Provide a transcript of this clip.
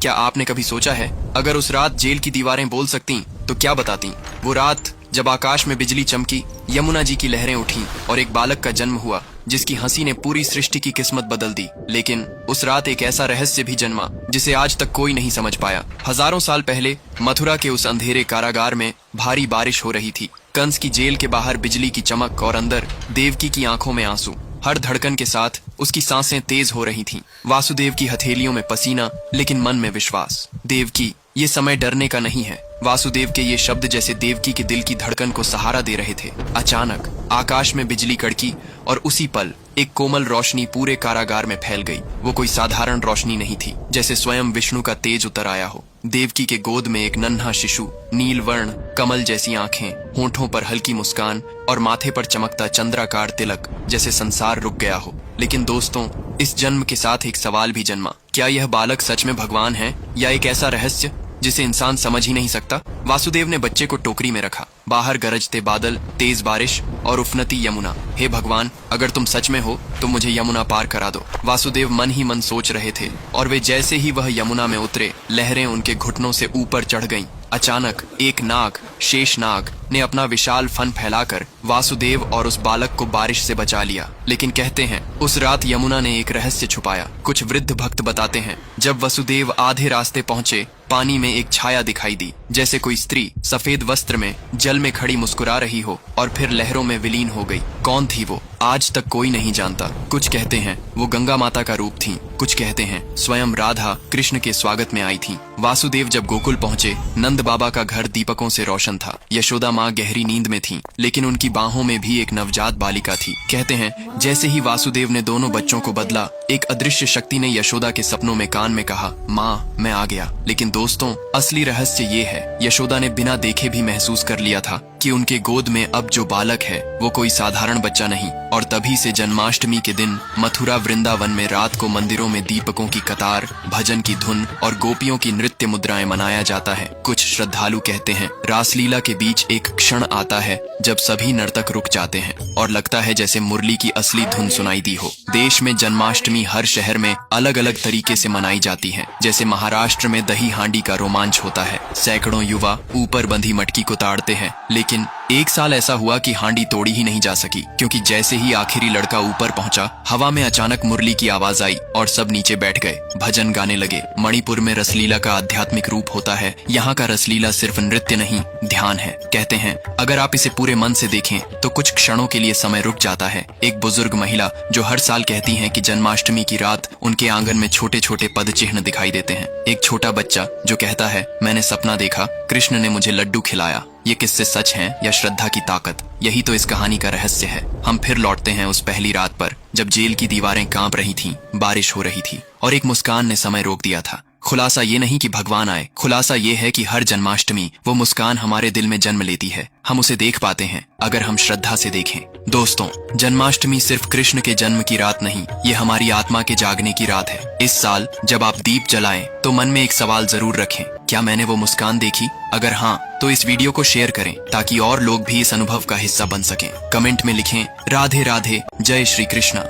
क्या आपने कभी सोचा है, अगर उस रात जेल की दीवारें बोल सकती तो क्या बताती? वो रात जब आकाश में बिजली चमकी, यमुना जी की लहरें उठी और एक बालक का जन्म हुआ जिसकी हंसी ने पूरी सृष्टि की किस्मत बदल दी। लेकिन उस रात एक ऐसा रहस्य भी जन्मा जिसे आज तक कोई नहीं समझ पाया। हजारों साल पहले मथुरा के उस अंधेरे कारागार में भारी बारिश हो रही थी। कंस की जेल के बाहर बिजली की चमक और अंदर देवकी की आंखों में आंसू। हर धड़कन के साथ उसकी सांसें तेज हो रही थीं। वासुदेव की हथेलियों में पसीना, लेकिन मन में विश्वास। देवकी, ये समय डरने का नहीं है। वासुदेव के ये शब्द जैसे देवकी के दिल की धड़कन को सहारा दे रहे थे। अचानक आकाश में बिजली कड़की और उसी पल एक कोमल रोशनी पूरे कारागार में फैल गई। वो कोई साधारण रोशनी नहीं थी, जैसे स्वयं विष्णु का तेज उतर आया हो। देवकी के गोद में एक नन्हा शिशु, नील वर्ण, कमल जैसी आंखें, होठों पर हल्की मुस्कान और माथे पर चमकता चंद्राकार तिलक, जैसे संसार रुक गया हो। लेकिन दोस्तों, इस जन्म के साथ एक सवाल भी जन्मा। क्या यह बालक सच में भगवान है या एक ऐसा रहस्य जिसे इंसान समझ ही नहीं सकता? वासुदेव ने बच्चे को टोकरी में रखा। बाहर गरजते बादल, तेज बारिश और उफनती यमुना। हे भगवान, अगर तुम सच में हो तो मुझे यमुना पार करा दो। वासुदेव मन ही मन सोच रहे थे और वे जैसे ही वह यमुना में उतरे, लहरें उनके घुटनों से ऊपर चढ़ गईं। अचानक एक नाग, शेष नाग, ने अपना विशाल फन फैलाकर वासुदेव और उस बालक को बारिश से बचा लिया। लेकिन कहते हैं, उस रात यमुना ने एक रहस्य छुपाया। कुछ वृद्ध भक्त बताते हैं, जब वसुदेव आधे रास्ते पहुंचे, पानी में एक छाया दिखाई दी, जैसे कोई स्त्री सफेद वस्त्र में जल में खड़ी मुस्कुरा रही हो और फिर लहरों में विलीन हो गई। कौन थी वो? आज तक कोई नहीं जानता। कुछ कहते हैं वो गंगा माता का रूप थी, कुछ कहते हैं स्वयं राधा कृष्ण के स्वागत में आई थी। वासुदेव जब गोकुल पहुंचे, नंद बाबा का घर दीपकों से रोशन था। यशोदा माँ गहरी नींद में थी, लेकिन उनकी बाहों में भी एक नवजात बालिका थी। कहते हैं, जैसे ही वासुदेव ने दोनों बच्चों को बदला, एक अदृश्य शक्ति ने यशोदा के सपनों में कान में कहा, माँ, मैं आ गया। लेकिन दोस्तों, असली रहस्य ये है, यशोदा ने बिना देखे भी महसूस कर लिया था कि उनके गोद में अब जो बालक है वो कोई साधारण बच्चा नहीं। और तभी से जन्माष्टमी के दिन मथुरा वृंदावन में रात को मंदिरों में दीपकों की कतार, भजन की धुन और गोपियों की नृत्य मुद्राएं मनाया जाता है। कुछ श्रद्धालु कहते हैं, रासलीला के बीच एक क्षण आता है जब सभी नर्तक रुक जाते हैं और लगता है जैसे मुरली की असली धुन सुनाई दी हो। देश में जन्माष्टमी हर शहर में अलग अलग तरीके से मनाई जाती है। जैसे महाराष्ट्र में दही हांडी का रोमांच होता है, सैकड़ों युवा ऊपर बंधी मटकी को ताड़ते हैं। लेकिन एक साल ऐसा हुआ कि हांडी तोड़ी ही नहीं जा सकी, क्योंकि जैसे ही आखिरी लड़का ऊपर पहुंचा, हवा में अचानक मुरली की आवाज आई और सब नीचे बैठ गए, भजन गाने लगे। मणिपुर में रसलीला का आध्यात्मिक रूप होता है। यहाँ का रसलीला सिर्फ नृत्य नहीं, ध्यान है। कहते हैं, अगर आप इसे पूरे मन से देखें तो कुछ क्षणों के लिए समय रुक जाता है। एक बुजुर्ग महिला जो हर साल कहती है कि जन्माष्टमी की रात उनके आंगन में छोटे छोटे पद चिन्ह दिखाई देते हैं। एक छोटा बच्चा जो कहता है, मैंने सपना देखा, कृष्ण ने मुझे लड्डू खिलाया। ये किस्से सच हैं या श्रद्धा की ताकत? यही तो इस कहानी का रहस्य है। हम फिर लौटते हैं उस पहली रात पर, जब जेल की दीवारें कांप रही थीं, बारिश हो रही थी और एक मुस्कान ने समय रोक दिया था। खुलासा ये नहीं कि भगवान आए, खुलासा ये है कि हर जन्माष्टमी वो मुस्कान हमारे दिल में जन्म लेती है। हम उसे देख पाते हैं अगर हम श्रद्धा से देखें। दोस्तों, जन्माष्टमी सिर्फ कृष्ण के जन्म की रात नहीं, ये हमारी आत्मा के जागने की रात है। इस साल जब आप दीप जलाएं तो मन में एक सवाल जरूर रखें, क्या मैंने वो मुस्कान देखी? अगर हाँ, तो इस वीडियो को शेयर करें ताकि और लोग भी इस अनुभव का हिस्सा बन सकें। कमेंट में लिखें, राधे राधे, जय श्री कृष्णा।